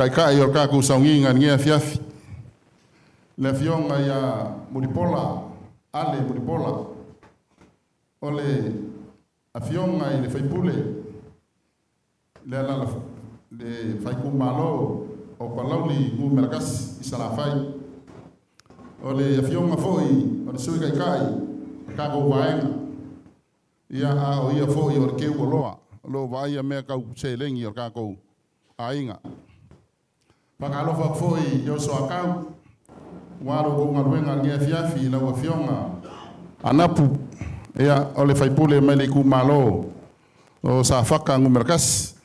kai o ka ku saunginga ngia fiafi. Le fionga ya Muripola, ale Muripola. Ole a fionga i le faipule. Le ala le faiku malo o palauli ngu merakas i salafai. Ole a fionga foi, o le sui kai ka ko vaenga. Ia a o ia foi o ke loa. Lo vai a me ka se lengi o ka ko ainga. Pakalo fa foi yo so akau. Waro ko ngaruenga ngia fiafi la wa fionga. Anapu ia ole faipule mai le ku malo. O sa faka ngu merkas.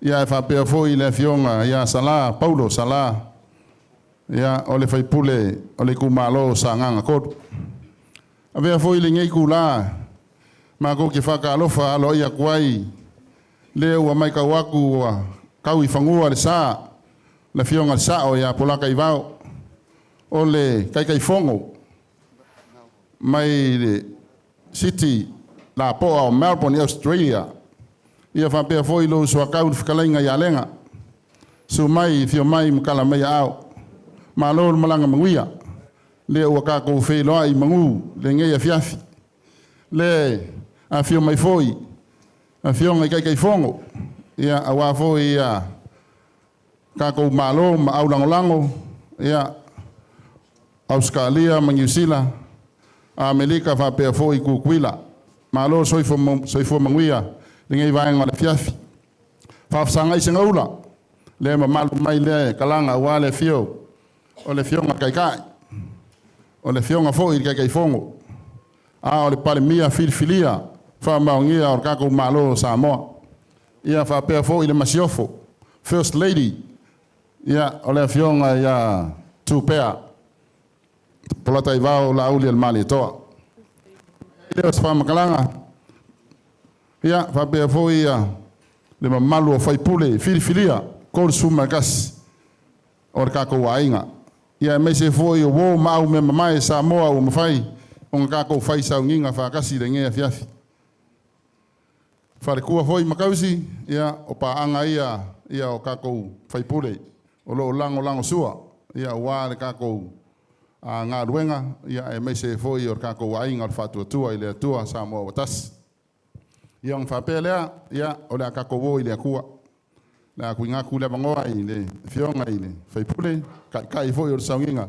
Ia fa pe foi le fionga ia sala Paulo sala. Ia ole faipule ole ku malo sa nganga ko. Ave foi le ngai ku la. Ma ko ke faka alofa alo ia kuai. Le wa mai ka waku wa kau i fangua le sa. Le fionga sa o ia polaka i vao. Ole kai fongo. Mai le city la poa o Melbourne, Australia. Ia fa pe foi lo so kau fikalenga ia lenga. So mai fio mai mkala mai ao. Ma lo malanga manguia. Le o ka ko fe lo ai mangu le ngai fiafi. Le a fio mai foi. A fio ngai kai fongo. Ia awa foi ia ka ko malo ma au lango ia Australia mangiusila Amerika fa pe foi ku kuila malo soifo manguia ngai vai ngala fiafi fa sanga isengaula le ma mai le kalanga wale fio o le fio kai o le fio nga foi kai fongo a o le palmia filia fa maungia o ka ko malo Samoa ia fa pe foi le masiofo first lady ia o le fio nga ia tupea polata ivao la uli al mali toa. Ia spa makalanga. Ia fa be foi ia le malu fai pule filia kol suma gas or ka ko wainga. Ia me se foi o wo mau me mai Samoa o mafai on ka ko fai sa nginga fa kasi le ngia fiafi. Fa ku foi makausi ia o pa anga ia o ka ko fai pule o lo lango sua ia wa le ka ko a ngā ruenga, ia e mai se foi o kako wainga o whatua tua i lea tua Samoa watas. Ia ang whapelea, ia o lea kako wo i lea kua. Lea kui ngā kule mangoa i le fionga i le whaipule, kai foi o saunginga,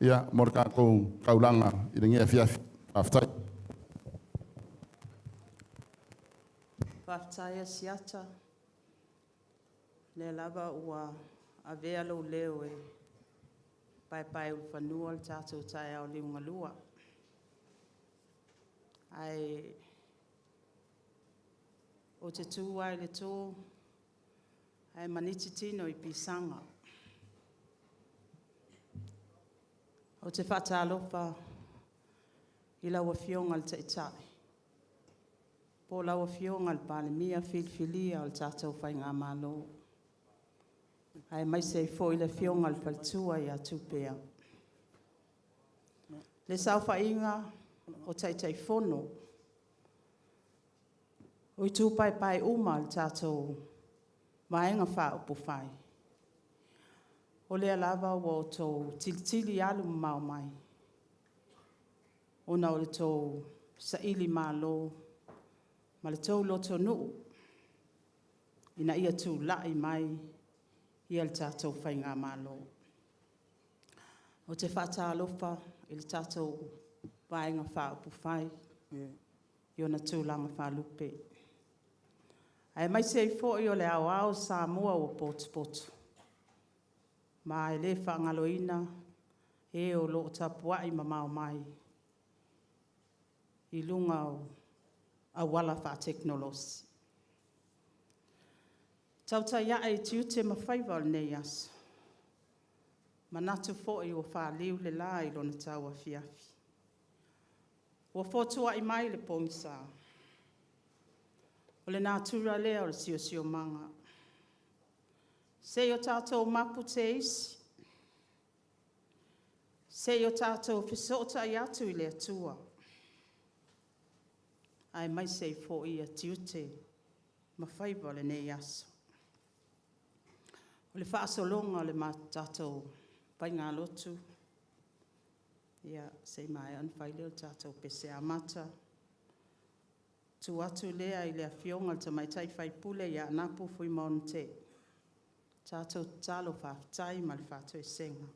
ia mor kako kaulanga i le ngia fiafi. Whaftai. Whaftai a siata, le lava ua avea lo leo e pai o whanua le tātou tai au liunga lua. Ai o te tū ai le tō, ai maniti tino i pisanga. O te whatalofa i laua fionga le taitai. Po laua fionga le palemia filfilia o le tātou whainga malo. Ai mai se fo i le fionga le faltua i a tupea. Le sau whainga o taitai fono. O i tūpai uma le tātou maenga wha upo whai. O le alava o tō tilitili alu mau mai. O na o le tō saili malo, ma le tō loto nuu. Ina ia tū lai mai, ia le tātou whainga malo. O te whata alofa, i le tātou vaenga wha upu whai, i ona tūlanga wha lupe. Ai mai se i fo i o le au Samoa o potu. Ma e le whaangaloina, e o lo tapua i mamau mai. I lunga o a wala wha teknolosi. Tauta ia e tiu te mawhaiwa nei aso. Manatu fo i o wha liu le la i lona taua fiafi. Ua fotua i mai le pongisa. O le nātura lea o le sio manga. Se o tātou mapu te isi. Se o tātou whisota i atu i le atua. Ai mai se fo i a tiu te mawhaiwa le nei aso. O le whaasolonga le mātātou pai ngā lotu. Ia, sei mai an whaile o tātou pese amata. Tu atu lea I lea fionga le tamaitai whaipule ia anapu fui maun te. Tātou talo whaafitai ma le whātou e senga.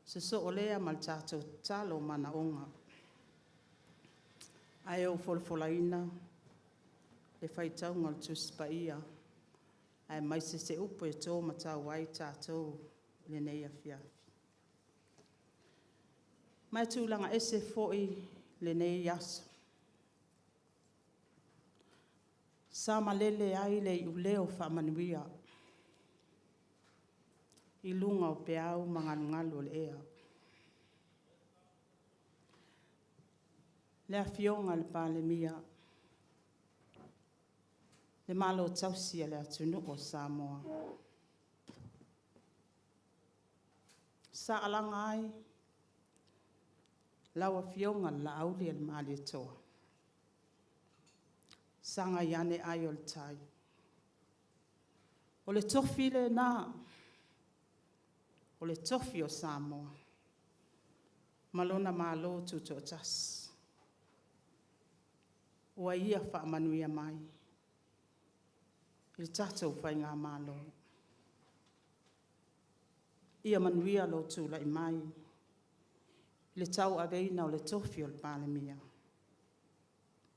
So o lea ma le tātou talo mana onga. Ai o folfolaina, le whaitaunga le tuspa ia. Ai mai se upo e tō matau ai tātou le nei a fiafi. Mai tūlanga ese foi le nei aso. Sa malele ai le I uleo whamanuia. I lunga o peau manganungalo le ea. Le afionga le palemia. Le malo tausia le atunu o Samoa. Sa alanga ai. Lawa fionga la auli el mali toa. Sanga yane ayol tai. O le tofile na. O le tofi o Samoa. Malona malo tuto tas. Ua ia whaamanuia mai. Il tātou whai ngā mālo. Ia manuia lo tūla I mai. Le tau aveina o le tofi o le palemia.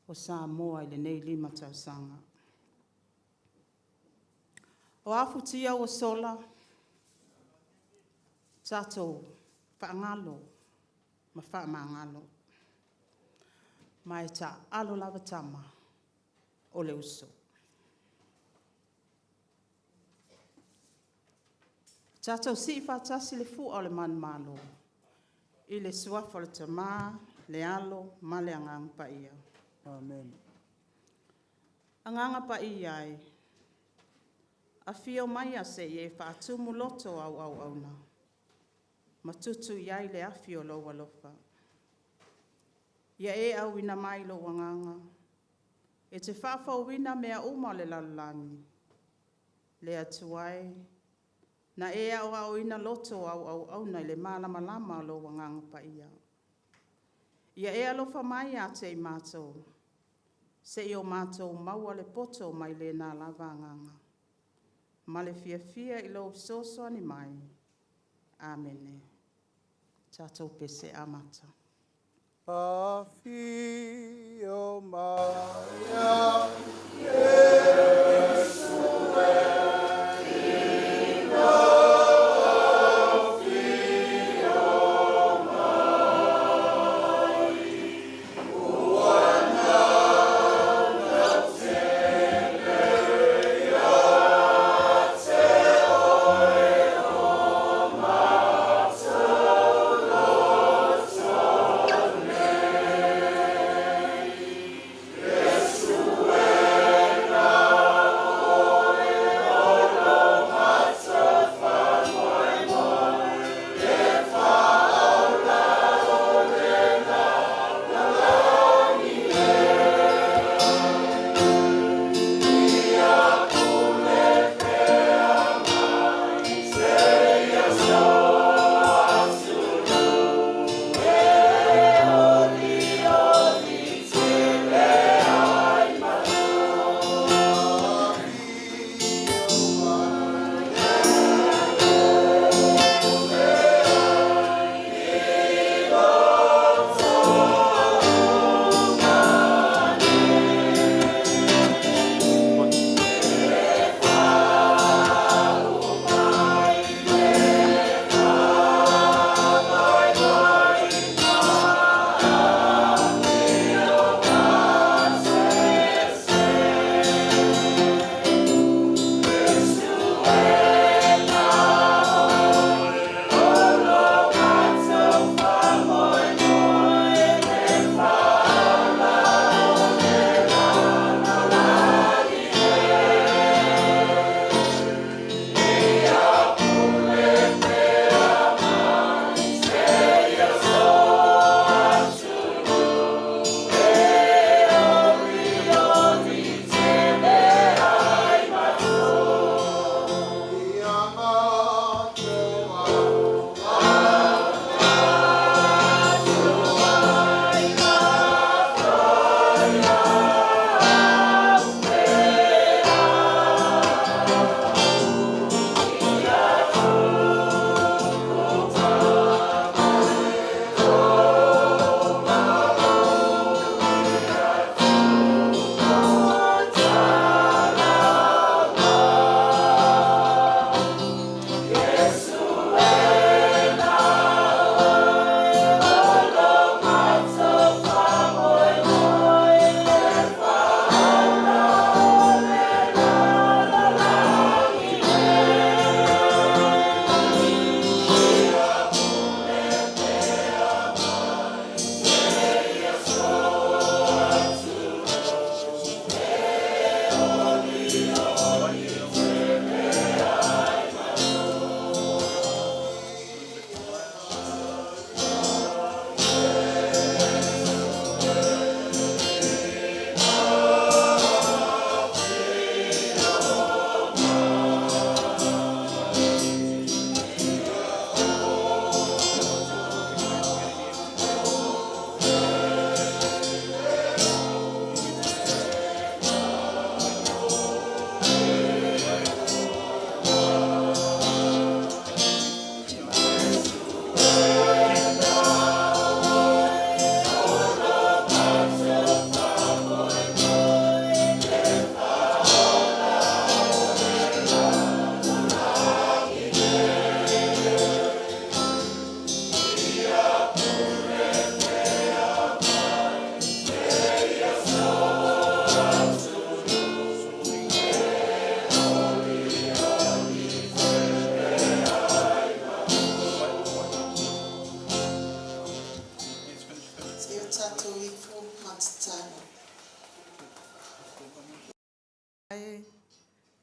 O Samoa I le nei lima tau sanga. O afutia o sola. Tātou whaangalo. Ma whaamangalo. Mai ta alo lava tama. O le uso. Tātou si whātasi le fu o le man malo. I le suafa le tamā, le alo, ma le angang pa ia. Amen. Anganga pa ia ai. A fio mai a se e whaatumu loto au auna. Matutu iai le afio lo walofa. Ia e au ina mai lo wanganga. E te whawhauina mea uma le lalangi. Le atuai. Na e au ina loto au nei le malama lo wanganga pa ia. Ia e alofa mai a te I mātou. Se I o mātou maua le poto mai le nā lava nganga. Ma le fia I lo soso ni mai. Amene. Tātou pese amata. Afio Maria,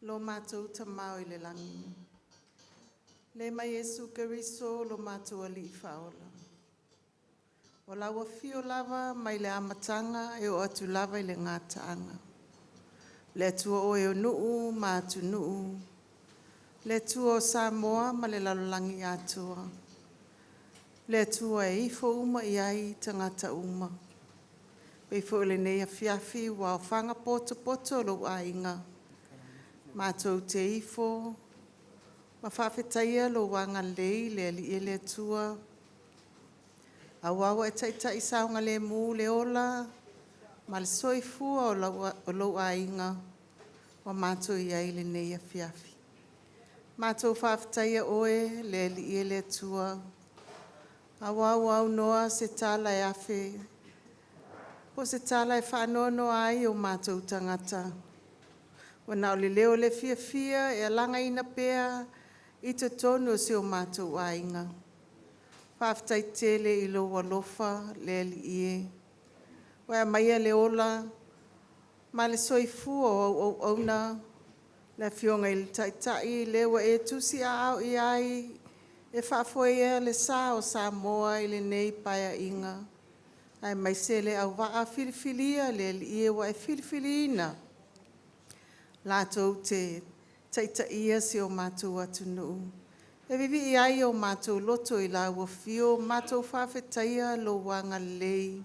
lo mātou tamau i le langi. Le mai Yesu Keriso lo mātou ali i whaola. O lawa fio lava mai le amatanga e o atu lava i le ngātaanga. Le tua o e o nuu ma atu nuu. Le tua o Samoa ma le lalolangi atua. Le tua e ifo uma i ai tangata uma. Peifo le nei a fiafi wa o whanga poto poto lo a inga. Mātou te ifo. Ma whawhetaia lo wanga lei le ali e le tua. A wawa e taitai saunga le mu le ola. Ma le soifua o lo a inga. Wa mātou i ai le nei a fiafi. Mātou whawhetaia oe le ali e le tua. A wawa au noa se tala e afe. Po se tala e whanono ai o mātou tangata. O nao le leo le fia fia e alanga ina pea i te tono se o mātou ainga. Whaftai tele i lo walofa le ali ie. Wai maia le ola, ma le soifua o auna, le fionga i le taitai le wa e tusi a au i ai, e whafoia le sa o Samoa i le nei paia inga. Ai mai se le au waa filifilia le ali ie wa e filifilina. Lātou te taitaia se o mātou atu nuu. E vivi i ai o mātou loto i la ua fio, mātou whawhetaia lo wanga lei.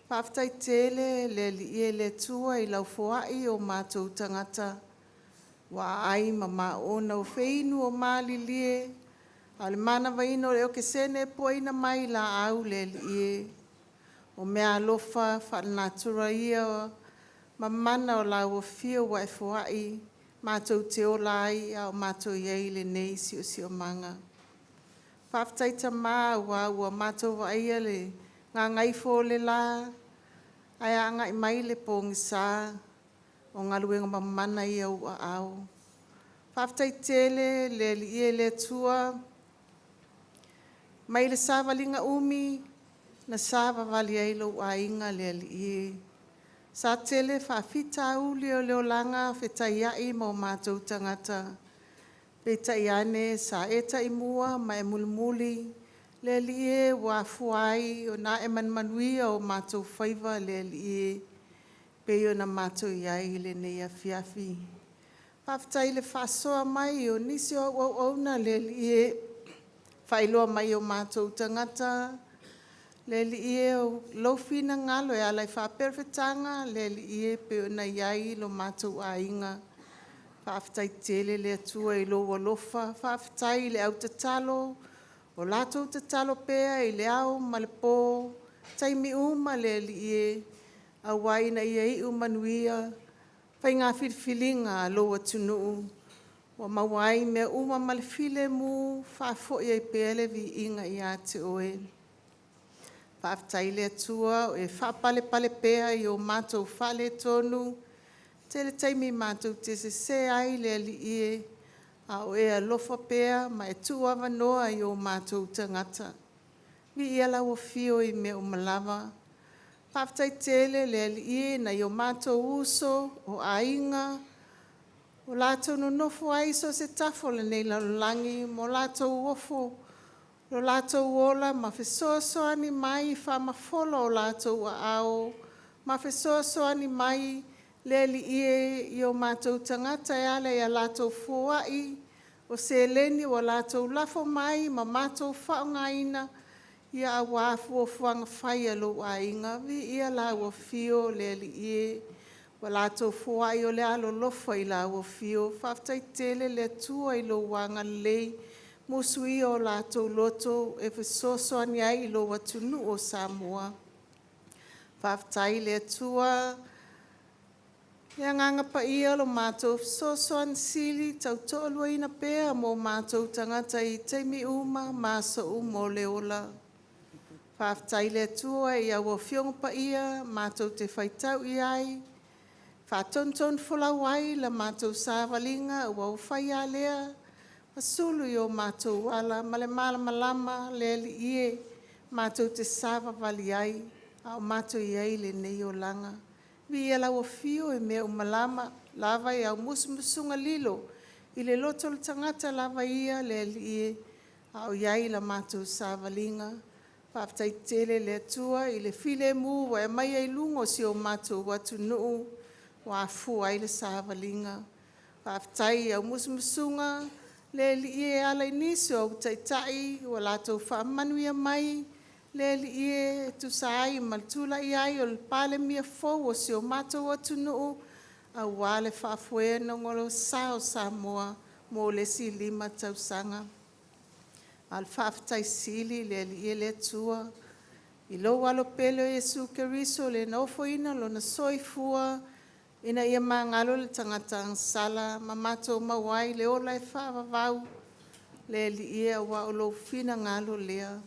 Whawhetai tele le li e le tua i lau foai o mātou tangata. Wa ai ma ona o feinu o mali lie. Ale mana vaino leo ke sene poina mai la au le li e. O mea alofa whanatura ia ma mana o la ua fio wa e foai. Mātou te o lai au mātou iei le nei si o manga. Whawhetai ta mā ua mātou wa ia le ngā ngaifo le la. Ai anga i mai le pōngi sā o ngā luenga mamana ia ua au. Whawhetai tele le li e le tua. Mai le sāwalinga umi na sāwawali ai lo a inga le li e. Sa tele whawhita uli o leo langa whetai ai mo mātou tangata. Petai ane sa eta i mua mai mulimuli. Le li e wa fuai o na e manuia o mātou whaiva le li e. Peo na mātou iai le nei a fiafi. Whawhitai le whasoa mai o nisi o na le li e. Whailoa mai o mātou tangata. Le li e o lofina ngalo e alai whaperwhetanga, le li e peo na iai lo mātou a inga. Whawhetai tele le atua i lo walofa, whawhetai le au tatalo, o lātou tatalo pea i le au ma le pō, taimi uma le li e, a waina ia i umanuia, whai ngā whirwhilinga a lo atunuu, o mawai mea uma ma le file mu, whawhoi ai pea le vi inga i a te oe. Whawhetai le atua e whapale pale pea i o mātou whale tonu. Tele taimi mātou te se ai le ali ie. A o e alofa pea ma e tuawa noa i o mātou tangata. Vi ia lau o fio i me o malawa. Whawhetai tele le ali ie na i o mātou uso o ainga. O lātou no nofo aiso se tafo le nei lalulangi mo lātou ofo. Lo lātou ola ma whesoasoani mai whamawhola o lātou a ao. Ma whesoasoani mai le li ie i o mātou tangata e ale i a lātou fuai. O se leni o lātou lafo mai ma mātou whaongaina. Ia a wafu o fuanga whaia lo a inga. Vi ia la o fio le li ie. O lātou fuai o le alo lofa i la o fio. Whawhetai tele le tua i lo wanga lei. Musui o lātou loto e whesoasoani ai i lo watunu o Samoa. Whawhetai le atua. Ia nganga pa ia lo mātou whesoasoani sili tau toa ina pea mo mātou tangata i teimi uma māsa umo le ola. Whawhetai le atua i aua fionga pa ia mātou te whaitau i ai. Whatonton fulau ai la mātou sāwalinga ua uwhai a lea. Masulu i o mātou ala, male malama le li ie, mātou te sāwa wali ai, au mātou i ai le nei o langa. Vi ia lau o fio e mea umalama, lava i au musumusunga lilo, i le loto le tangata lava ia le i au iai la mātou sāwalinga, whaafitai tele le atua i le file mu wa e mai ai lungo si o mātou watu nuu wa fu ai le sāwalinga. Whaafitai au musumusunga le i ala inisi o taitai wa lātou whaamanuia mai, le li tu sai maltula ia o pale mia fo o si o mātou watu nuu a wale whaafoe na ngolo sao Samoa mo le si 5 tausanga. Al whaafitai sili le le tua. I lo walo pelo Yesu Keriso le nofo ina lo na soifua ina ia mangalo le tangata ang sala mamato mawai le ola e whaavavau le ia wa o lo fina ngalo lea.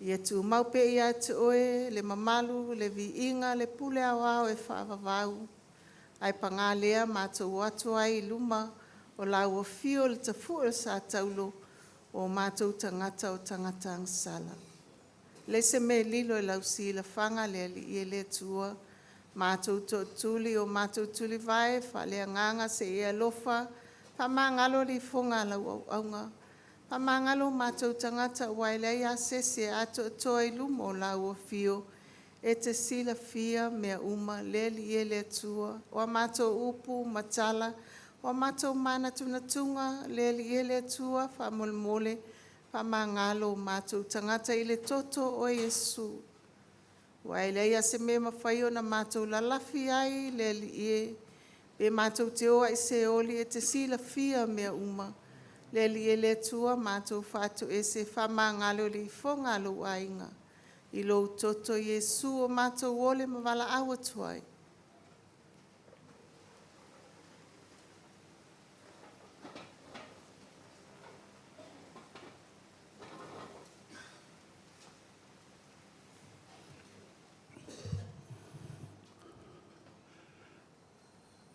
Ia tu maupe ia te oe le mamalu le vi inga le pule awao e whaavavau. Ai panga lea mato watu ai luma o la ua fio le tafu o sa taulo o mātou tangata o tangata ang sala. Le se me lilo e lausi la whanga le li le tua, mātou tuli o mātou tuli vai, whalea nganga se ea lofa, whamangalo li fonga lau au aunga, whamangalo mātou tangata waile ia sese ato toi lumo o la ua fio, e te sila fia mea uma le li le tua, o mātou upu matala, o mātou mana tunatunga, le li le tua, whamolmole, whamangalo mātou tangata i le toto o Yesu. Waile ia se me mawhaio na mātou lalafi ai, le li pe mātou te oa i se oli e te sila fia mea uma. Le li le tua mātou whātu e se whamangalo li whongalo ainga. I lo toto Yesu o mātou ole mawala awa tuai.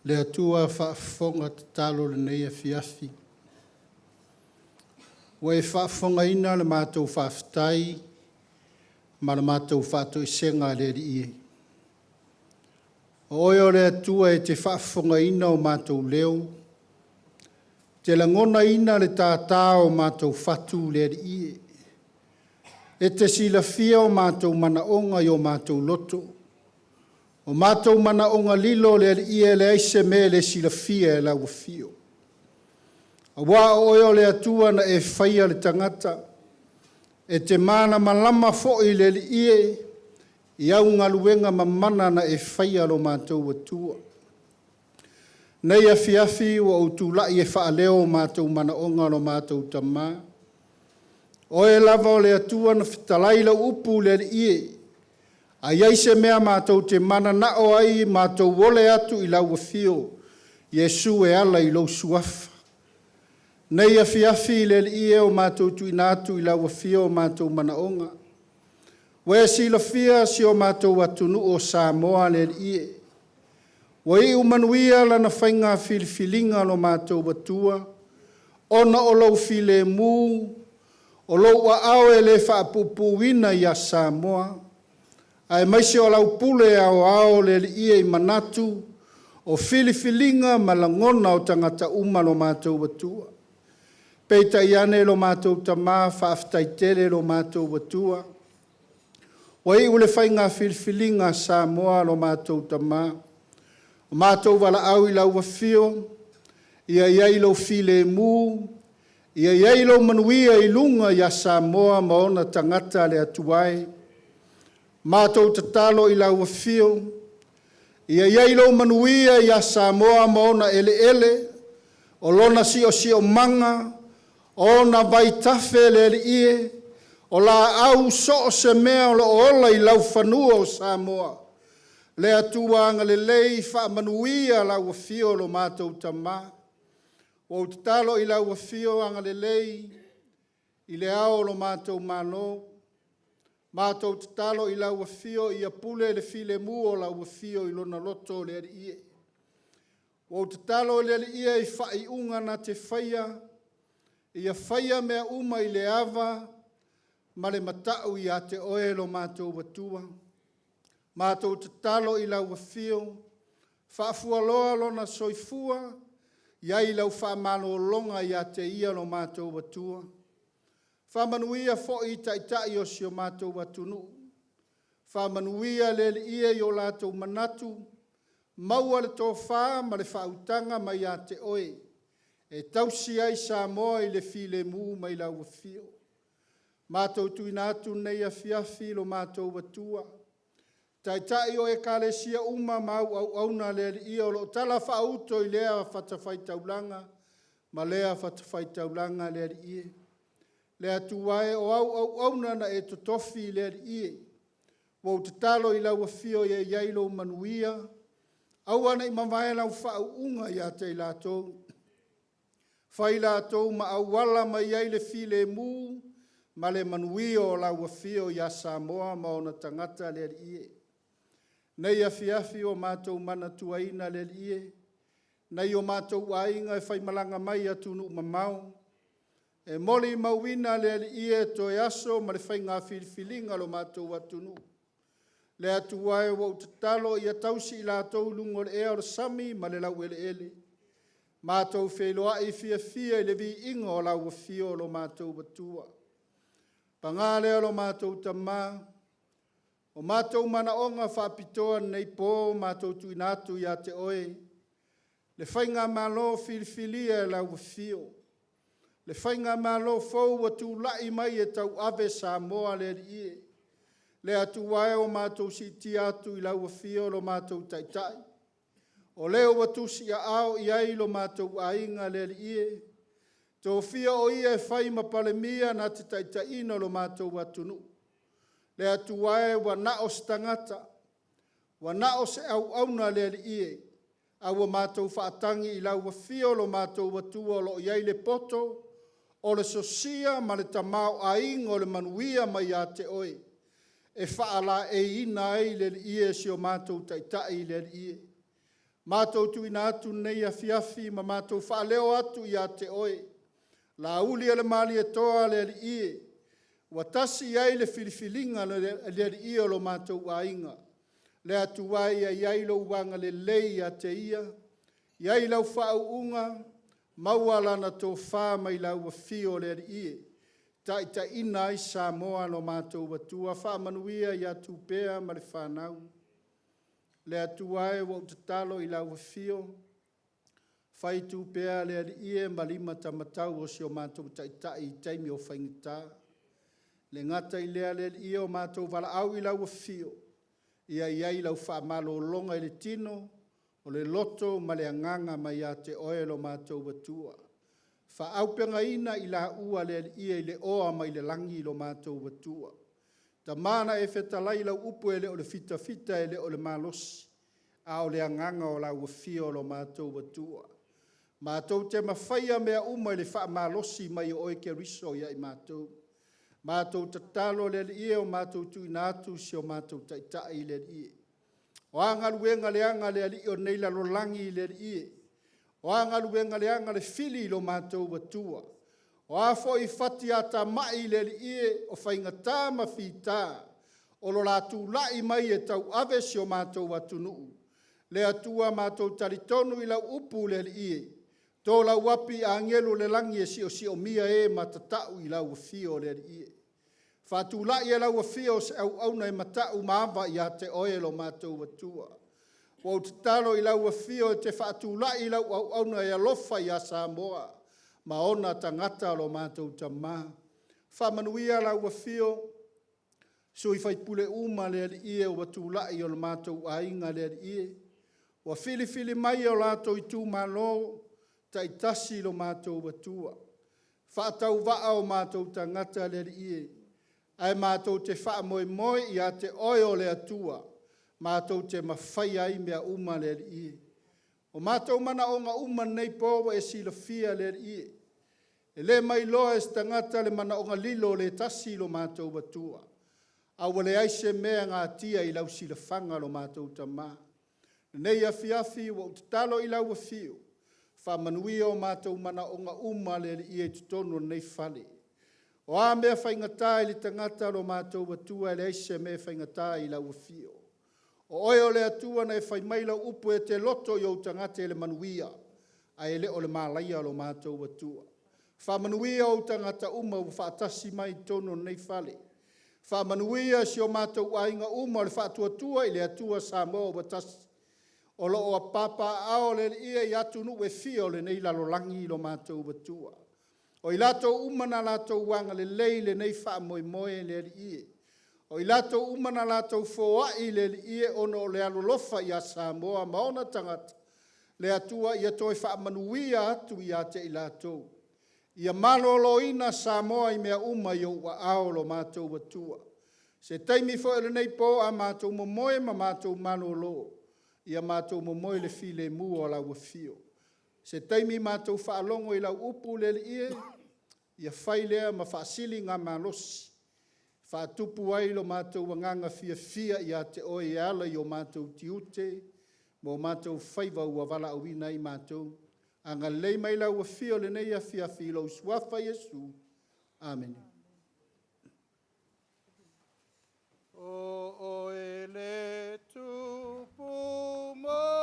Le atua whaafonga te talo le nei a fiafi. Wai whaafonga ina le mātou whaafitai, ma le mātou whaatou i senga le ri ie. Oi o le atua e te whaafonga ina o mātou leo, te langona ina le tātā o mātou whatu le ri ie. E te sila fia o mātou manaonga i o mātou loto, o mātou mana o ngā lilo le ia le aise me le sila fia e lau fio. A wā oio le atua na e whaia le tangata, e te mana malama fo i le ie, i au ngā luenga mamana na e whaia lo mātou atua. Nei a fiafi o utu lai e wha leo mātou mana o ngā lo mātou tamā. O e lava o le atua na whitalaila upu le ie, a iai se mea mātou te mana na o ai mātou wole atu i lau fio, Yesu e ala i lau suafa. Nei a fiafi le ie o mātou tu inatu i lau fio mātou mana onga. Wea si la fia si o mātou atunu o Samoa le ie. Wai umanuia lana whainga filifilinga lo mātou batua, ona o lau file mū, o lau a au e le whaapupuina i a Samoa, ai maise o lau pule ao le ia i manatu o filifilinga malangona o tangata uma lo mātou batua. Peita iane lo mātou tamā whaaftai tele lo mātou batua. Wai ule whainga filifilinga Samoa lo mātou tamā. O mātou wala au i lau wafio, ia iai lo file mū, ia iai lo manuia i lunga i a Samoa maona tangata le atuai. Mātou te talo i lau wafio, ia iai lo manuia i a Samoa maona ele, o lona si o manga, o na vai tafe le ie, o la au so se mea o lo ola i lau whanua o Samoa. Le atuanga le lei wha manuia lau wafio lo mātou tamā. O te talo i lau wafio anga le lei, i le ao lo mātou mano, mātou te talo i lau wafio i a pule le file mu o lau wafio i lona loto le ie. O te talo le ie i whai unga na te whaia, i a whaia mea uma i le ava, ma le matau i a te oe lo mātou watua. Mātou te talo i lau wafio, Whaafualoa lona soifua, iai lau whaamalolonga ia te ia lo mātou watua. Whamanuia fo'i taitai o sio mātou watunu. Whamanuia le ia i o lātou manatu, maua le tō whaa ma le whautanga mai a te oe. E tausi ai Samoa i le file mū mai lau whio. Mātou tuina atu nei a fiafi lo mātou watua. Taitai o e kālesia uma mau au auna le ia o lo tala whauto i lea whatawhai taulanga, ma lea whatawhai taulanga le ia. Lea tuwae o au auna na e totofi le ia. Wau te talo i lau whio i e iailo manuia, au ana i mamae lau whau unga i a te lātou. Whai lātou ma au wala mai ai le file mū, ma le manuia o lau whio i a Samoa ma ona tangata le ia. Nei a fiafi o mātou mana tuaina le ie. Nei o mātou ainga e whai malanga mai atunu mamau. E moli mauina le ie to e aso ma le whai ngā whiliwhilinga lo mātou atunu. Le atu wae wau te talo i a tausi i lātou lungo le ea o sami ma le lau ele ele. Mātou wheloa i fia i le vi inga o lau fio lo mātou batua. Pangālea lo mātou tamaa. O mātou mana onga whapitoa nei pō mātou tuinatu i a te oe. Le whainga malo whiliwhilia e lau whio. Le whainga malo fau atu lai mai e tau ave Samoa le ie. Le atu wae o mātou si ti atu i lau whio lo mātou taitai. O leo atu si a ao i ai lo mātou ainga le ie. Tō whio o ia e whai mapalemia na te taitaina lo mātou atunu. Le atu wae wa naos tangata, wa naos e au auna le ie, awa mātou whaatangi i lau whio lo mātou watua lo iai le poto, o le sosia ma le tamau aing o le manuia mai a te oe, e whaala e ina ai le ie si o mātou taitai le ie. Mātou tuina atu nei a fiafi ma mātou whaaleo atu i a te oe, la uli le mali e toa le ie, wa tasi ai le whiliwhilinga le ia lo mātou ainga. Le atu wai a iai lo wanga le lei a te ia, iai lau whau unga, maua lana tō whā mai lau a whio le ia. Ta ina ai Samoa lo mātou watua, whamanuia i atu pēa ma le whanau. Le atu wai wau te talo i lau a whio, whai tu pēa le ia ma lima tamatau o si o mātou taitai i taimi o whaingita. Le ngata i lea le ia o mātou wala au i lau a whio. Ia iai lau whaamalo longa i le tino, o le loto ma le anganga mai a te oe lo mātou watua. Whaaupenga ina i la ua le ia i le oa mai le langi lo mātou watua. Ta mana e whetalai lau upu e le o le fita e le o le malosi, a o le anganga o lau a whio lo mātou watua. Mātou te mawhaia mea uma i le whaamalosi mai o oe ke riso ia i mātou. Mātou tatalo le ie o mātou tuinatu si o mātou taitai le ie. O angaluenga le anga le ali o neila lo langi le ie. O angaluenga le anga le fili lo mātou watua. O afo i fati ata mai le ie o whaingata ma whita. O lo lātu lai mai e tau ave si o mātou watunu. Le atua mātou taritonu i lau upu le ie. Tō lau wapi a ngelu le langi e si o mia e matatau i lau whio le ie. Whātu lai e lau whio se au auna e matau maawa i a te oe lo mātou watua. Wau te talo i lau whio te whātu lai i lau au auna e alofa i a Samoa. Ma ona tangata lo mātou tamā. Whamanuia lau whio. Sui whaipule uma le ie o watu lai o lo mātou ainga le ie. Wa whili mai o lātou i tū malo. Tai tasi lo mātou watua. Whaatau waa o mātou tangata le ie. Ai mātou te wha moe i a te oe o le atua. Mātou te mawhai ai mea uma le ie. O mātou mana o ngā uma nei pōwa e sila fia le ie. E le mai loa e tangata le mana o ngā lilo le tasi lo mātou watua. A wale aise mea ngā tia i lau sila whanga lo mātou tamā. Nei a fiafi wa te talo i lau a fio. Whamanuia o mātou mana o ngā uma le ie tutono nei whale. O a mea whaingatai li tangata lo mātou watua le aise mea whaingatai i lau a fio. O oe o le atua na e whai maila upu e te loto i au tangata e le manuia, a e le o le malaia lo mātou atua. Whamanuia au tangata uma u whaatasi mai tono nei whale. Whamanuia si o mātou ainga uma le whaatuatua i le atua Samoa watasi. O lo o papa ao le ia i atu nu e fio le nei lalolangi i lo mātou atua. O i lato umana lato wanga le leile nei wha moe moe le ie. O i lato umana lato foa i le ie ono le alolofa i a Samoa maona tangata. Le atua i atoe wha manuia atu i ate i lato. Ia malolo ina Samoa i mea uma i o ao lo mātou atua. Se taimi fo ele nei po a mātou momoe ma mātou malolo. Ia mātou momoe le file mua o la wafio. Se taimi mātou whaalongo i la upu le ie. Ia whailea ma whaasili ngā malosi. Whaatupu ai lo mātou wanganga fia i a te oe ala i o mātou tiute. Mo mātou whaiva ua wala awina i mātou. Anga lei mai lau a fio le nei a fia filo uswafa Yesu. Amen. O ele tupu mo.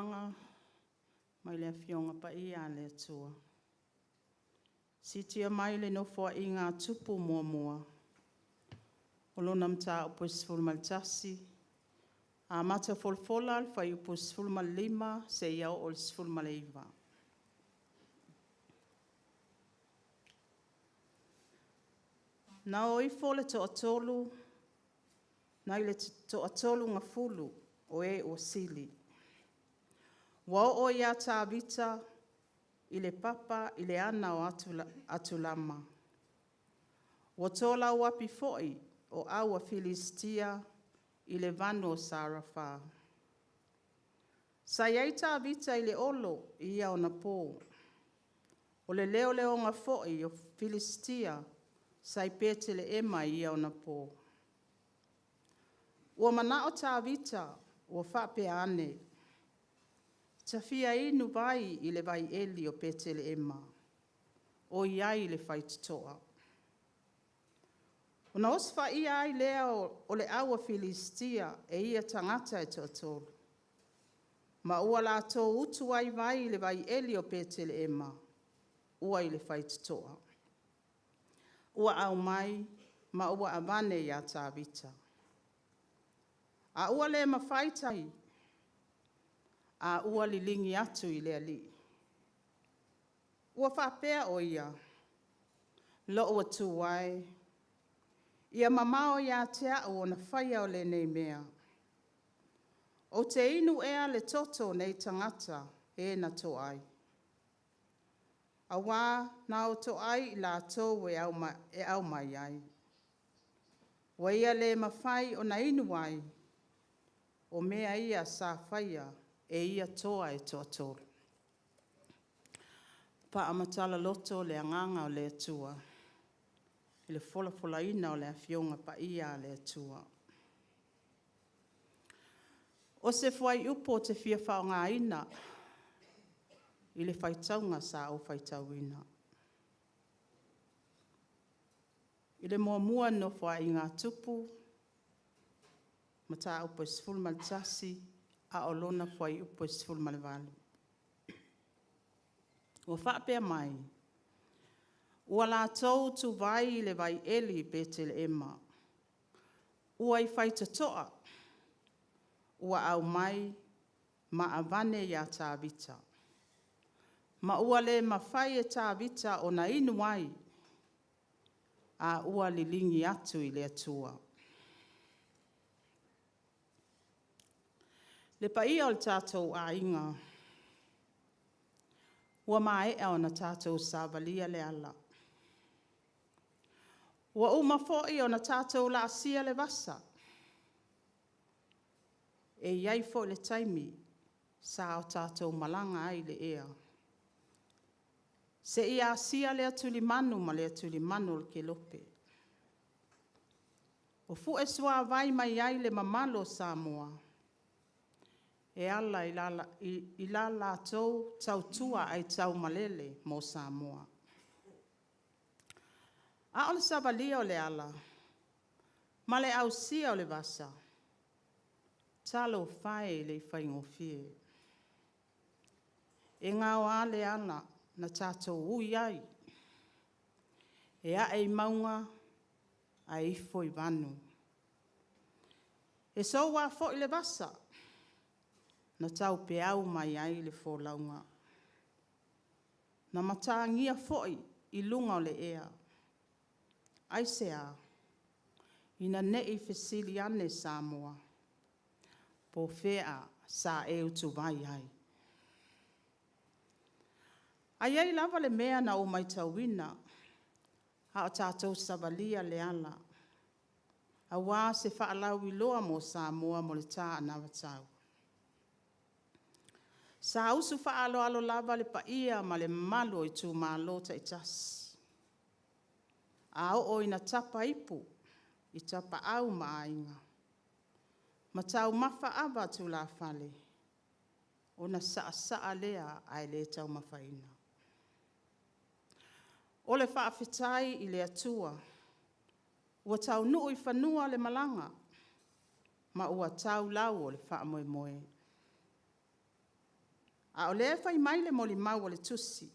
nganga, mai le fionga pa ia le atua. Sitia mai le no fua i ngā tupu mua mua. O lona mta upo sifuru maltasi, a mata folfola al fai upo sifuru mal lima, se iau o sifuru mal iwa. Na o ifo le to atolu, na le to atolu ngā fulu, o e o sili. Wa o ia tā vita, i le papa, i le ana o atulama. Wa tola wapi foi, o aua Filistia, i le vano o Sarafa. Sa iai tā vita i le olo, i ia o na pō. O le leo leo ngā foi o Filistia, sa i pete le ema i ia o na pō. Ua mana o tā vita, ua whape ane. Tafia inu vai i le vai eli o pete le ema. O iai le whaitutoa. O na osfa ia ai lea o le aua Filistia e ia tangata e tōtolu. Ma ua la tō utu ai vai le vai eli o pete le ema. Ua i le whaitutoa. Ua au mai, ma ua avane ia tā vita. A ua le mawhaitai, a ua li lingi atu i lea li. Ua whapea o ia, lo ua tuwai, ia mamao ia te au o na whaia o le nei mea. O te inu ea le toto nei tangata e na to ai. A wā na o to ai i la tō e au mai ai. Wa ia le mawhai o na inu ai, o mea ia sa whaia e ia toa e toa tōru. Pa amatala loto le anganga o le atua. I le fola ina o le afionga pa ia le atua. O se fuai upo te fia whao ngā ina, i le whaitaunga sa o whaitauina. I le mua no fuai ngā tupu, mata upo sifuru maltasi, a o lona fuai upo sifuru malvalu. Ua whapea mai, ua la tau tu vai le vai eli bete le ema. Ua i whaitatoa, ua au mai, ma avane ia tā vita. Ma ua le mawhai e tā vita o na inu ai, a ua li lingi atu i le atua. Le paia o le tātou a inga, ua mai e o na tātou sāvalia le ala. Ua umafoi o na tātou la asia le vasa. E iai fo le taimi, sa o tātou malanga ai le ea. Se ia asia le atuli manu ma le atuli manu le ke lope. O fu e sua vai mai ai le mamalo Samoa. E ala i la tau tautua ai tau malele mo Samoa. A o le savalia o le ala, ma le ausia o le vasa, talo whae le whaingofie. E ngā o le ana na tātou ui ai, e a ei maunga a ifo i vanu. E so wā fo i le vasa, na tau pe au mai ai le fōlaunga. Na matangia foi i lunga o le ea. Ai sea, ina nei fesili ane Samoa, po fea sa e utu vai ai. Ai ai lava le mea na o mai tauina, ha o tātou savalia le ala. A wā se whaalau i loa mo Samoa mo le tā anawatau. Sa usu whaalo alo lava le paia ma le malo i tū malo ta i tasi. A o ina tapa ipu, i tapa au maainga. Ma tau mawha awa tu la whale, o na saa lea ai le tau mawhaina. O le whaafetai i le atua, ua tau nuu i whanua le malanga, ma ua tau lau o le whaamoe moe. A o le fai mai le moli mau o le tusi.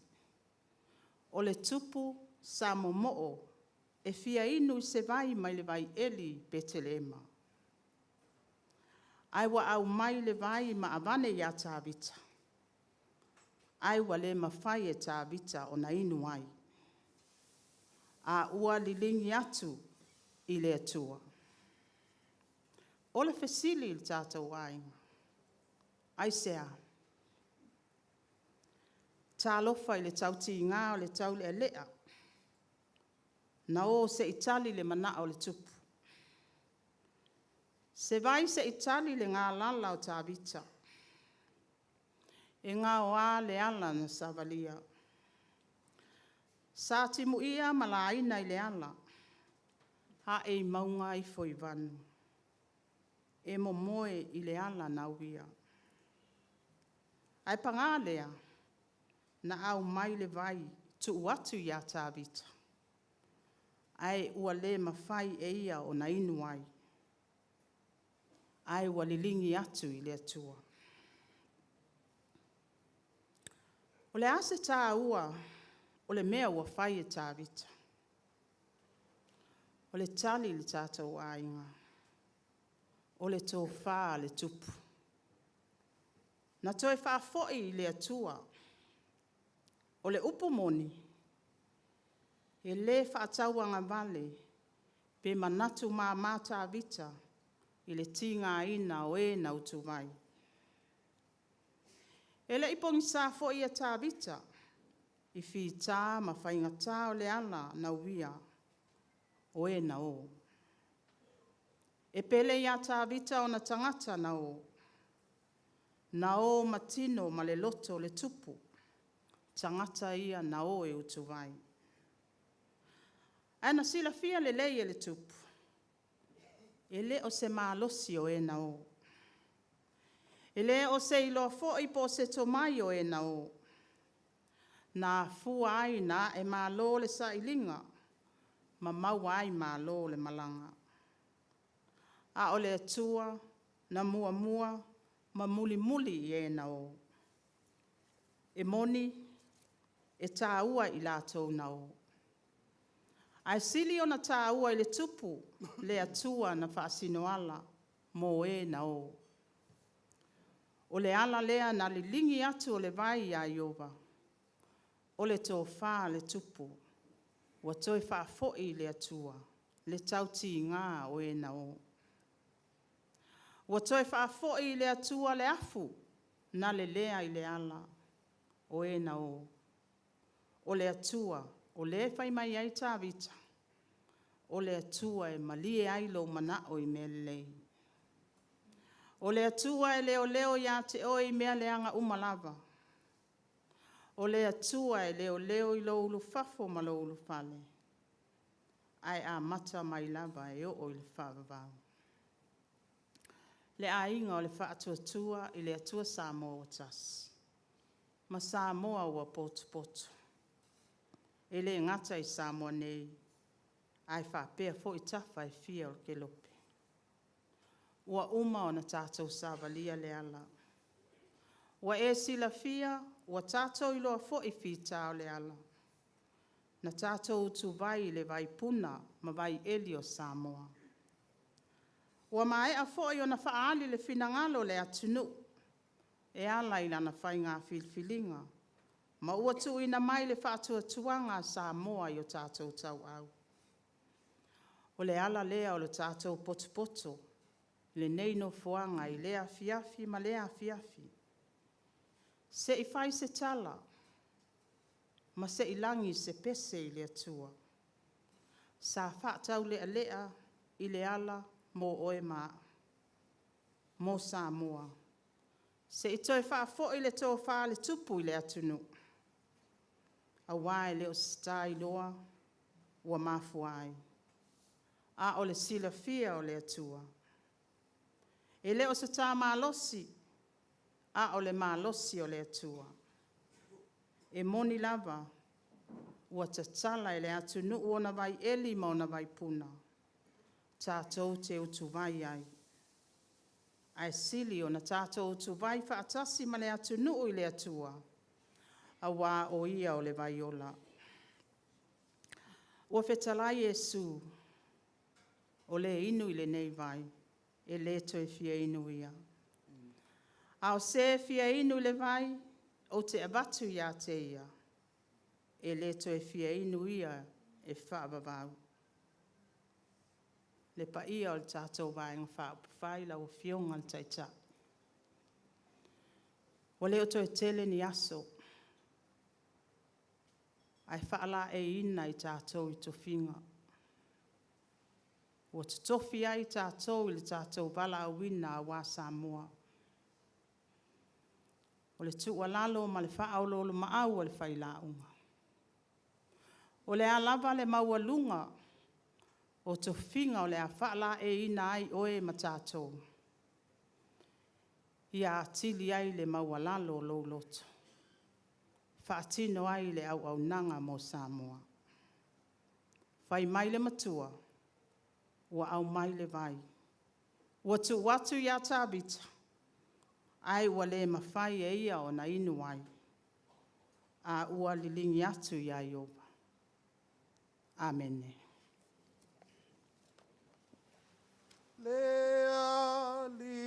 O le tupu sa momoo e fia inu se vai mai le vai eli Betelema. Ai wa au mai le vai ma avane ia tāvita. Ai wa le mawhai e tāvita o na inu ai. A ua lilingi atu i le atua. O le fesili il tātou ainga. Ai sea. Tā lofa i le tauti ngā o le tau le lea. Na o se itali le mana o le tupu. Se vai se itali le ngā lala o tāvita. E ngā oa le ala na savalia. Sa timu ia malaina i le ala. Ha e maunga i foi vanu. E mo moe i le ala na uia. Ai pangalea. Na au mai le vai tu watu ia tāvita. Ai ua le mawhai e ia o na inu ai. Ai ua lilingi atu i le atua. O le ase tā ua, o le mea ua whai e tāvita. O le tali le tātou ainga. O le tō whā le tupu. Na toi whā foi i le atua. O le upumoni. E le whaatauanga vale. Pe manatu mā tāvita. I le tinga ina o e na utu mai. E le ipongi sa foi a tāvita. I whi tā ma whainga tā o le ala na uia. O e na o. E pele ia tāvita o na tangata na o. Na o matino ma le loto le tupu. Tangata ia na o e utu vai. Ana sila fia le leie le tupu. E le o se maalosi o e na o. E le o se ilo fo i po se tomai o e na o. Na fua ai na e malo le sa ilinga. Ma mau ai malo le malanga. A o le atua, na mua mua, ma muli muli i e na o. E moni, e tāua i lātou na o. Ai sili o na tāua i le tupu, le atua na whaasino ala, mō e na o. O le ala lea na li lingi atu o le vai a Iova. O le tō whā le tupu, wa toi wha foi le atua, le tauti ngā o e na o. Wa toi wha foi le atua le afu, na le lea i le ala, o e na o. O le atua, o le whai mai ai tāvita. O le atua e malie ai lo mana o i mea lei. O le atua e leo ia te oi mea leanga umalava. O le atua e leo i lo ulu fafo ma lo ulu fale. Ai a mata mai lava e o i le whavavau. Le a inga o le whaatua i le atua Samoa o tas. Ma Samoa ua potu. E le ngata i Samoa nei. Ai whapea fo i tafa e fia o ke lope. Ua uma o na tātou sāvalia le ala. Ua e sila fia, ua tātou iloa fo i fita o le ala. Na tātou utu vai le vai puna, ma vai eli o Samoa. Ua mai a fo i o na whaali le finangalo le atunu. E ala i lana whai ngā filfilinga. Ma ua tu ina mai le whaatua tuanga Samoa i o tātou tau au. O le ala lea o le tātou poto. Le neino fuanga i lea fiafi ma lea fiafi. Se i whai se tala, ma se i langi se pese i le atua. Sa whaatau lea i le ala mō oe maa. Mō Samoa. Se i toi whaafo i le tō wha le tupu i le atunu. A wae le o stai loa, ua mafuai. A o le sila fia o le atua. E le o sa tā mālosi, a o le mālosi o le atua. E moni lava, ua tatala e le atunu o na vai eli ma o na vai puna. Tātou te utu vai ai. Ai sili o na tātou tu vai whaatasi ma le atu nuu i le atua. A wā o ia o le vaiola. Ua whetalai Iesu o le inu i le nei vai, e le to e fia inu ia. A o se fia inu le vai, o te abatu ia te ia, e le to e fia inu ia e whaavavau. Le pa ia o le tātou vaenga whaapawhai la o fionga le taita. O le o to e tele ni aso, ai whaala e ina i tātou i tofinga. O te tofi ai tātou i le tātou wala a wina a wā Samoa. O le tua lalo ma le whaaololo maau o le whailaunga. O le alava le maualunga o tofinga o le a whaala e ina ai oe ma tātou. Ia atili ai le maualalo lo loto. Whaatino ai le au nanga mo Samoa. Whai mai le matua, ua au mai le vai. Ua tu watu ia tābita, ai ua le mawhai e ia o na inu ai. A ua lilingi atu ia ioba. Amene. Lea li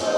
Sa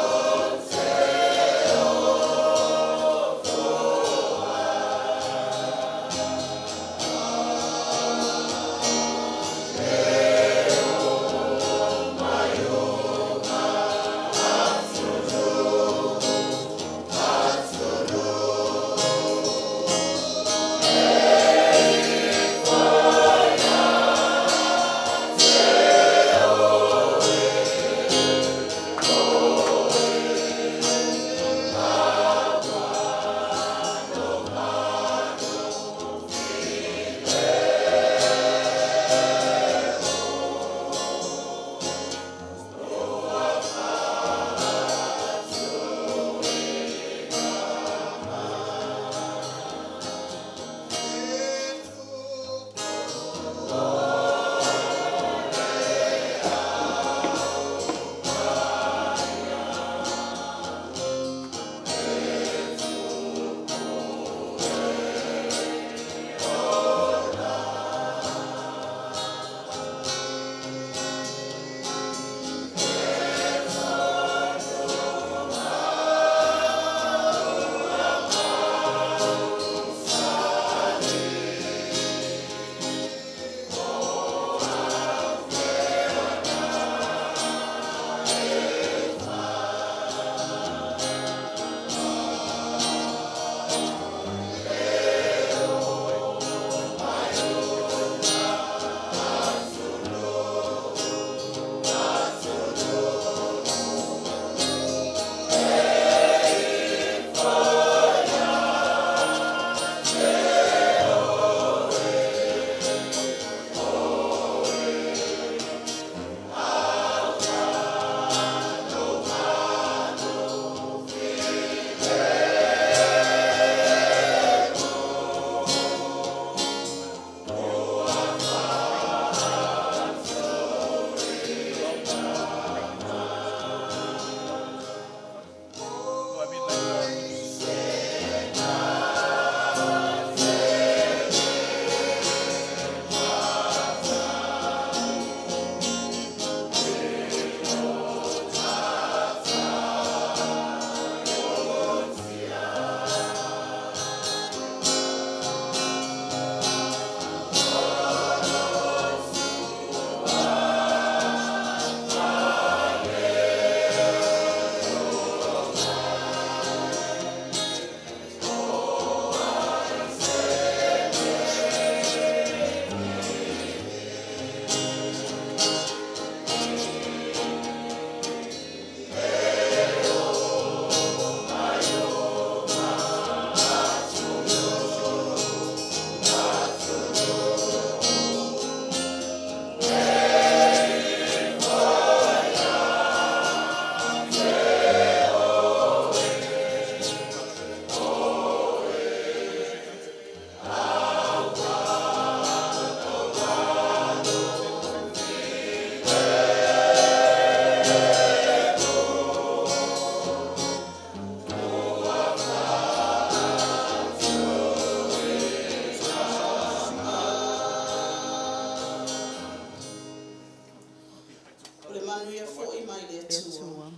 O le manuia fo'i mai le atua.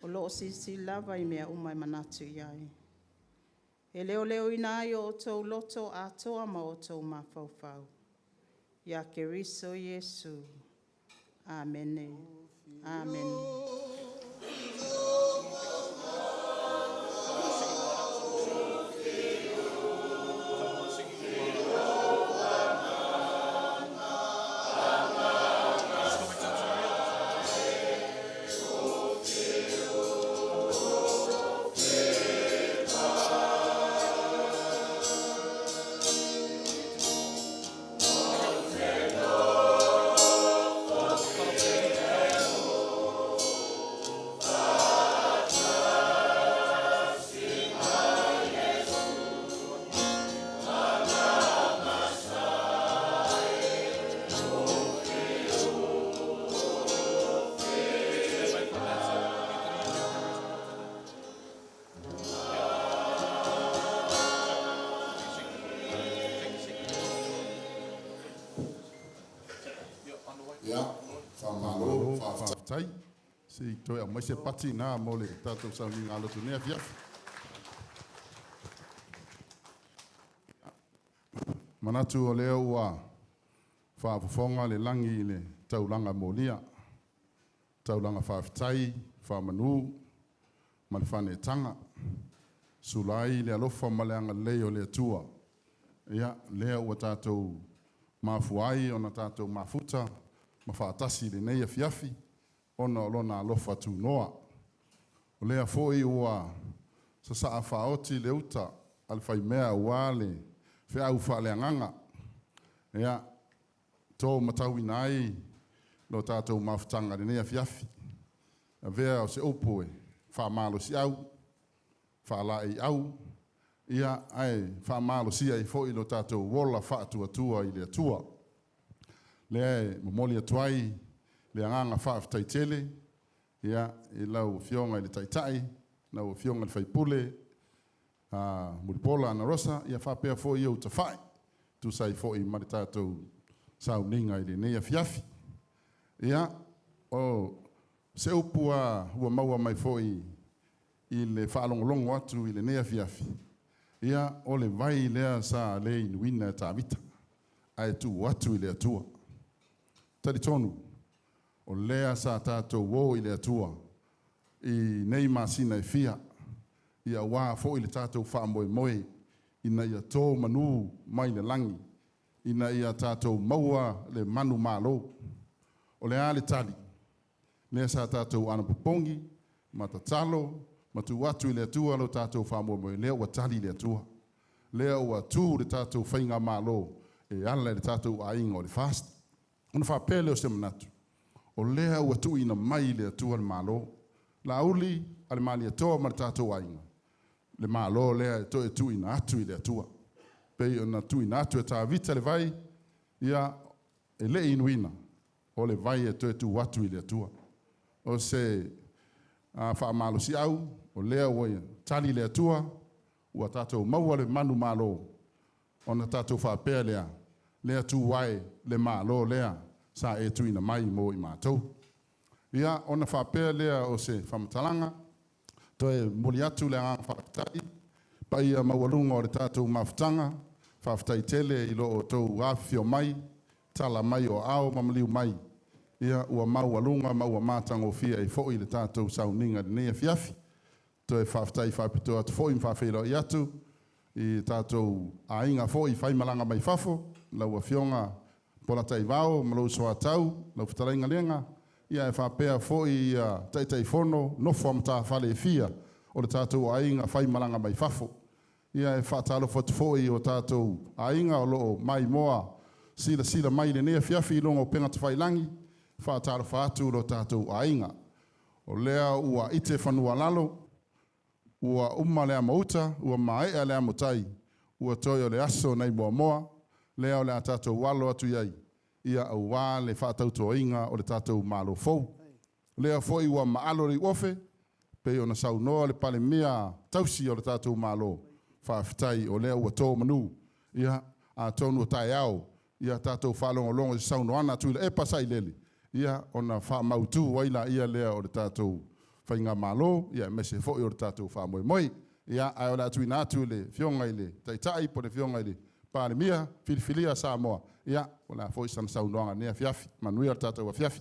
O loo sisi lava I mea umai manatu iai. E leo leo ina ai o tau loto a toa ma o tau mafaufau. Ia Keriso Yesu. Amene. Amen. Tai si toi mai se pati na mo le tatou sa ni ngalo tu ne fia manatu o leo wa fa fonga le langi le taulanga molia taulanga fa tai fa manu mal fane tanga sulai le alofa malanga leo le tua ya leo wa tatou mafuai ona tatou mafuta mafatasi le nei fiafi ona lona alofa tu noa. O lea foi ua sa saa faoti le uta alfai mea wale fe au fa le nganga. Ea to matau inai lo tatou mafutanga le nei fiafi. A vea o se opoe fa malo si au fa lai au ia ai fa malo si ai foi lo tatou wola fa atua I le atua. Le momoli atuai le nganga fa taitele ia I lau fionga I le taitai na o fionga le faipule Muripola na Rosa ia fa pea fo ia utafai tu sai fo I maritato sau ninga I le nei fiafi ia o se upua hua maua mai fo I le whaalongolongo atu I le nei fiafi ia o le vai lea sa le inuina ta vita ai tu atu I le atua tari tonu o lea sa tātou wō I le atua I nei masina I fia ia wā fo I le tātou wha moe ina ia tō manu mai le langi ina ia tātou maua le manu malo o le ale tali lea sa tātou ana pupongi matatalo matu watu I le atua lo tātou wha moe lea ua tali le atua lea ua tū le tātou whainga malo e ala le tātou ainga o le fast ona wha pele o se manatu o lea ua tu ina mai le atua le malo. La uli ale mali atoa ma le tātou ainga. Le malo lea to e tu ina atu I le atua. Pei ona tu ina atu e tā vita le vai, ia e le inuina. O le vai e to e tu watu I le atua. O se wha malo si au, o lea ua tali le atua, ua tātou maua le manu malo. Ona tātou wha pēr lea tu wai le malo lea. Sa e tuina mai mo I mātou. Ia ona whapea lea o se whamatalanga, to e moli atu le anga whakatai, pa ia mawalunga o le tātou mawhutanga, whawhatai tele I lo o tau wāwhio mai, tala mai o ao mamaliu mai. Ia ua mawalunga, maua mātanga o fia I fo I le tātou sauninga le nea fiafi, to e whawhatai whapitoa atu fo I mwhawhelo I atu, I tātou ainga fo I whaimalanga mai whafo, lau a fionga pola tai vao, malo soa tau, lau whatarenga lenga, ia e whapea foi taitai fono, nofo amta whale fia, o le tātou ainga whai malanga mai whafo. Ia e whatalo whatu foi o tātou ainga o loo mai moa, sila mai le nea fiafi longo penga te whailangi, whatalo whatu lo tātou ainga. O lea ua ite whanua lalo, ua lea mauta, ua maea lea motai, ua toi o le aso nei moa, lea o le tātou walo atu iai, ia au wā le whātautua inga o le tātou malo fau. Lea foi ua maalo ri ofe, pe o na sau noa le pale mea tausi o le tātou malo, whawhitai o lea ua tō manu, ia a tonu o tai au, ia tātou whalongo longo i sau noana atu le e pasai lele, ia ona whaamautu waila ia lea o le tātou whainga malo, ia mese fo i o le tātou whaamoe. Ia ai o le atu ina atu le fionga i le taitai po le fionga i le Pālemia, Filifilia, Samoa. Ia, o la fo i sana saunoanga nea fiafi, manui o le tātou a fiafi.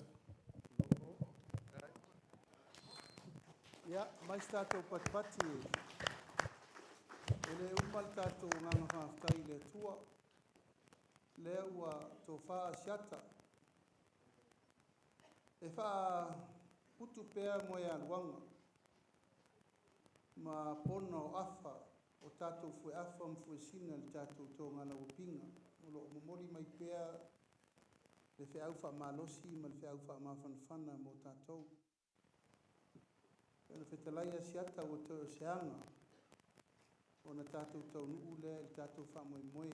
Ia, mai tātou patipati e le umal tātou nganga whaftai le tua, le ua tō whaa siata. E wha putu pēr moe aluanga, ma pono afa, o tātou fue afa mfue sina le tātou tō ngana upinga. O lo momori mai pēr le whi au wha malosi, ma le whi au wha mawhanwhana mo tātou. Pēna whetalaia siata o tō seanga, o na tātou tau nuu le tātou wha moe moe.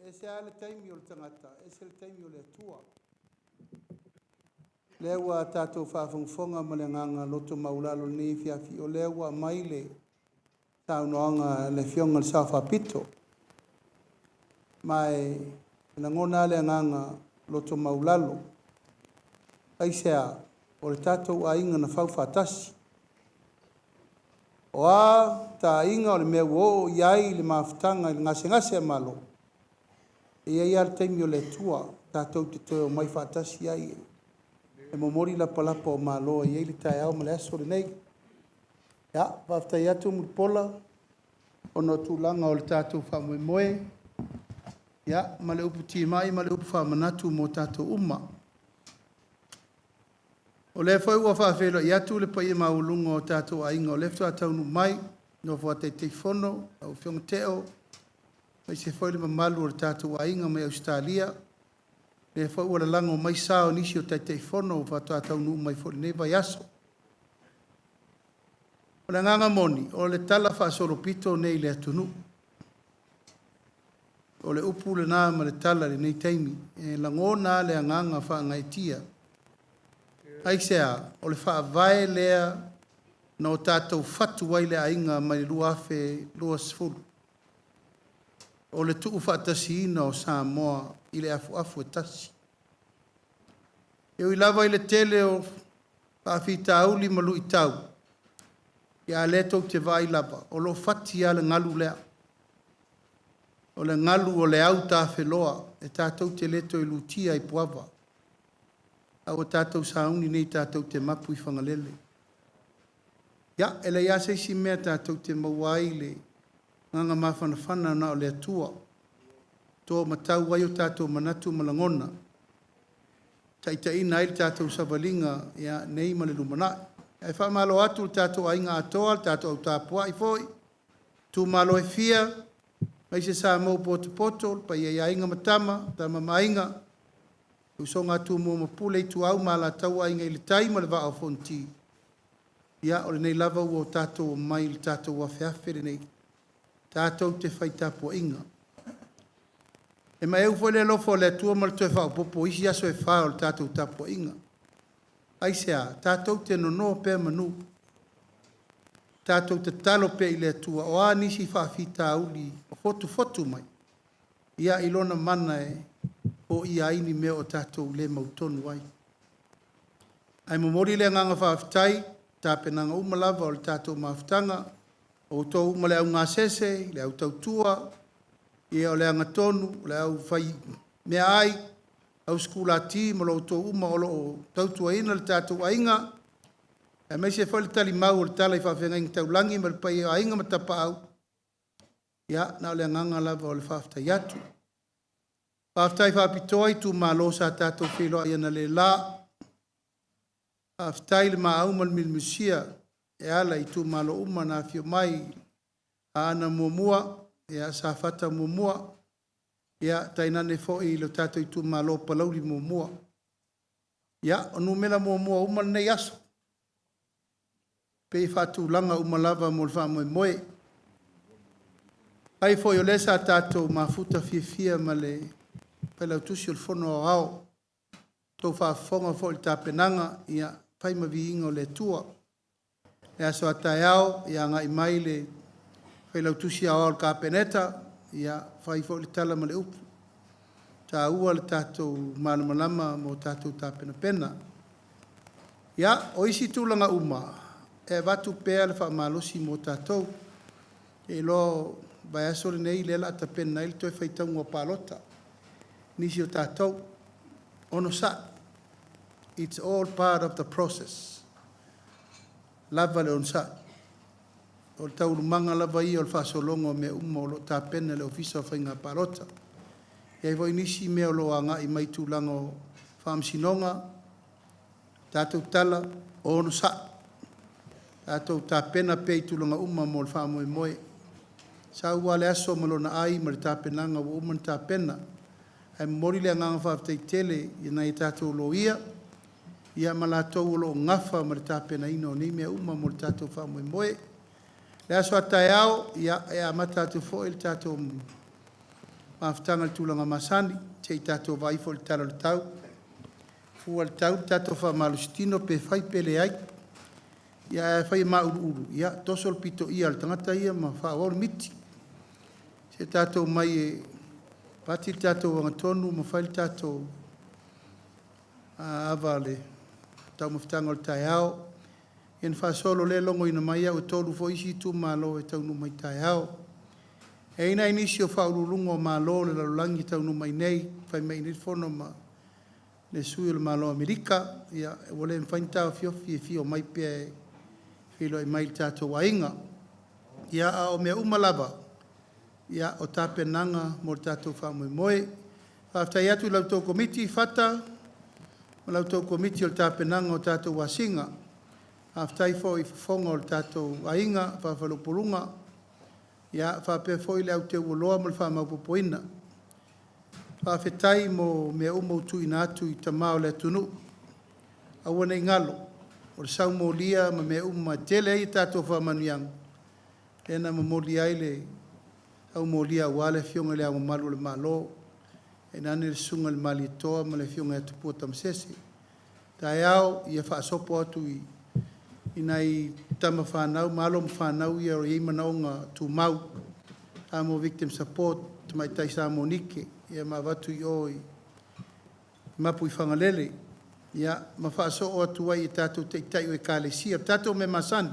E se ale taimi o le tangata, e se le taimi o le atua. Lewa tātou whaafongfonga ma le nganga loto maulalo ni fiafi o lewa maile tau noanga le fionga le sa whapito. Mai na ngona le nganga loto maulalo. Aisea o le tātou a inga na whauwhatasi. O a tā inga o le mea o iai le mawhitanga i le ngase malo. E ia le taimi o le tua, tātou te toi o mai whatasi ai. E momori la palapa o malo, e ili tae au ma le aso le nei. Ia, whaftai atu mulipola, ono tūlanga o le tātou whamoe moe. Ia, ma le upu tii mai, ma le upu whamanatu mo tātou umma. O le whai ua whawhelo, i atu le pai e maulunga o tātou ainga, o le ftu ataunu mai, no whate te whono, au whionga teo, mai se whai le mamalu o le tātou ainga mai Australia, le whai ua lango mai sao nisi o te whono, o whatu ataunu mai whori neva yaso. O le nganga moni, o le tala whaasoro pito nei le atunu. O le upu le nā ma le tala le nei taimi, e lango nā le nganga wha ngaitia. Aisea, o le wha vai lea na o tātou whatu wai le ainga mai lua afe lua sifuru. O le tuu whaatasi ina o Samoa i le afu e tasi. Eo i lava i le tele o whaafita auli malu i tau. Ia leto te vai lava, o lo whati a le ngalu lea. O le ngalu o le au tāwhe loa, e tātou te leto i lutia i puava. A o tātou sauni nei tātou te mapu i whangalele. Ia, ele ia seisi mea tātou te mawai le nganga mawhanawhana na o le atua. Tō matau wai o tātou manatu malangona. Taita ina ili tātou savalinga ia nei male lumanai. E whamalo atu tātou ainga atoa, tātou au tāpua i foi. Tu malo e fia, mai se sa mau poto, pa ia inga matama, tama mainga. Usonga tu mo mapule i tu au mala tau ainga ili taima le vaa o fonti. Ia o le nei lava ua o tātou o mai le tātou wa whiawhere nei. Tātou te whaitapua inga. E mai eu foi le lofo le tua mal tu e whao popo isi aso e whao le tātou tapua inga. Aisea, tātou te nono pe manu. Tātou te talo pe i le tua o a nisi whaafita uli o fotu mai. Ia ilona mana e o ia ini mea o tātou le mautonu ai. Ai momori le nganga whaafitai, tāpenanga umalava o le tātou maafitanga, o tō umale au ngā sese, le au tautua, ia o le angatonu, le au whai mea ai, au skula ti, ma lo tō uma o lo tautua ina le tātou ainga, e mai se whale tali mau o le tala i whawhenga inga tau langi, ma le pai ainga matapa au, ia, na o le nganga lava o le whaafitai atu. Whaftai whapitoa i tu malo sa tātou whiloa iana le la. Whaftai le maa aumal milmusia e ala i tu malo uma na fio mai a ana muamua e a sa fata muamua e a tainane fo i lo tātou i tu malo palauri muamua. Ia, onu mela muamua umal nei aso. Pei whatu langa umalava mo le whamoe moe. Ai fo i o lesa tātou mafuta fia ma le pela tusi o fono ao tō whaafonga fo i tāpenanga ia paima viinga o le tua. E aso atai ao ia ngai mai le pela tusi ao al kāpeneta ia whai fo i tala ma le upu. tā ua le tātou malamalama mo tātou tāpena pena. Ia, o isi tūlanga uma, e watu pēa le whaamalosi mo tātou, e lo vai aso le nei lela ata pena ili toi whaitaunga o pālota. Nisi o tātou, ono sa, it's all part of the process. Lava le on sa. O le taurumanga lava i o le whaasolongo me o lo tāpena le ofisa o whainga pālota. Ia voi nisi mea o lo anga i mai tūlanga o whaamsinonga, tātou tala, ono sa. Tātou tāpena pei tūlanga uma mo le whaamoe moe. Sa ua le aso malona ai ma le tāpenanga wa uman tāpena. Ai mori le anganga whaaftai tele i nai tātou lo ia. Ia malatou o lo ngafa ma le tāpena ino ni mea uma mo le tātou whaamoe moe. Le aso atai ao, ia e amata tātou fo il tātou maaftanga le tūlanga masani, te i tātou vaifo le talo le tau. Fua le tau, tātou whaamalustino pe whai pele ai. Ia e whai mauru uru, ia tosol pito ia le tangata ia ma whaawol miti. Se tātou mai e pati tātou wangatonu ma whai tātou avale tau maftanga o le tai ao. Ien whaasolo le longo ina mai au e tolu fo isi tu malo e tau nu mai tai ao. E ina inisi o whaurulungo malo le lalulangi tau nu mai nei, whai mai nit fono ma le sui o le malo Amerika, ia e wale mwhaintau fiofi e fio mai pia filo e mai tātou wainga. Ia a o mea umalava, ia o tāpenanga mo tātou whamoe moe. Whaftai atu lau tō komiti whata, ma lau tō komiti o tāpenanga o tātou wasinga. Whaftai fo i whafonga o tātou wainga, whawhalopurunga, ia whape fo i le au te uoloa mo le whamaupopoina. Whawhetai mo mea umautu ina atu i tamao le tunu. Awana i ngalo, o le sau mo lia ma mea uma tele i tātou whamanuiang. Ena ma mo lia i le au mo lia wale fionga le au malu le malo. E nane le sunga le mali toa ma le fionga atu pua tamsese. Tai au i a whaasopo atu i nai tama whanau, malo ma whanau i o i manaonga tu mau. Amo victim support, mai tai sa monike. Ia ma watu i oi mapu i whangalele. Ia ma whaaso o atu ai i tātou te itai o e kālesia. Tātou me masan.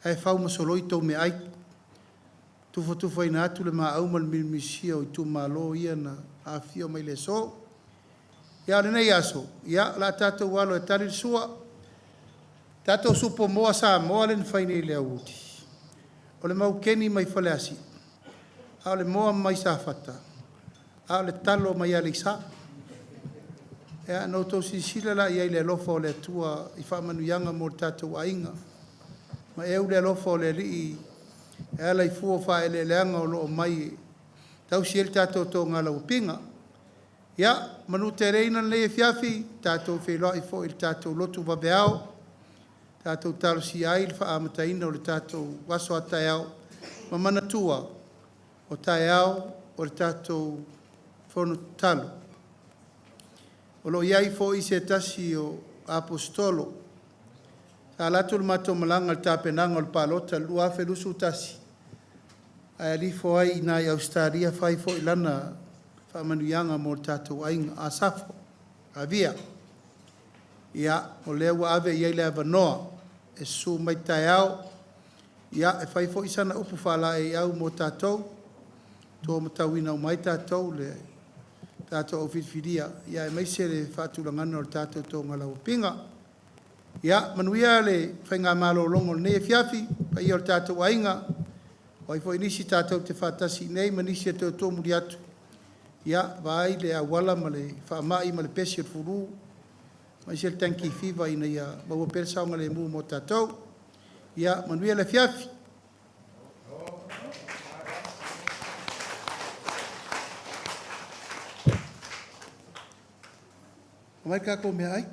Ai whau masoloi tau me ai. Tufa ina atu le maa au mal milmisia o i tu malo ia na awhio mai le so. Ia le nei aso. Ia la tātou walo e tari sua. Tātou supo moa sa moa le nwhaine le auti. O le mau keni mai whaleasi. A le moa mai sa whata. A le talo mai a le sa. Ea no tau sisila la iai le alofa o le atua i whamanuianga mo tātou ainga. Ma eu le alofa o le li e ala i fua wha e le leanga o loo mai. Tau si el tātou tō ngā lau pinga. Ia, manu te reina le e fiafi, tātou wheloa i fo il tātou lotu wabeao. Tātou talo si ai le wha amataina o le tātou waso a tai au. Ma manatua o tai au o le tātou whono talo. O lo iai fo i se tasi o apostolo. Sa latu le mato malanga le tāpenanga o le pālota lua whelusu tasi. Ai li fo ai nai Australia fai fo ilana whamanuianga mo le tātou ainga a safo. A via. Ia o lewa ave iai le avanoa. E su mai tai au. Ia e fai fo isana upu whala e au mo tātou. Tō matawina o mai tātou le tātou au whiwhiria. Ia e mai se le whātulangana o le tātou tō ngala o pinga. Ia manuia le whainga malo longo le ne fiafi. Pai o le tātou ainga. Oi fo inisi tātou te whātasi nei manisi e tō tōmuri atu. Ia vai le awala ma le whaamai ma le pesi o furu. Mai se le tanki fiva ina ia maua persaunga le mu mo tātou. Ia manuia le fiafi. Mai kako mea ai.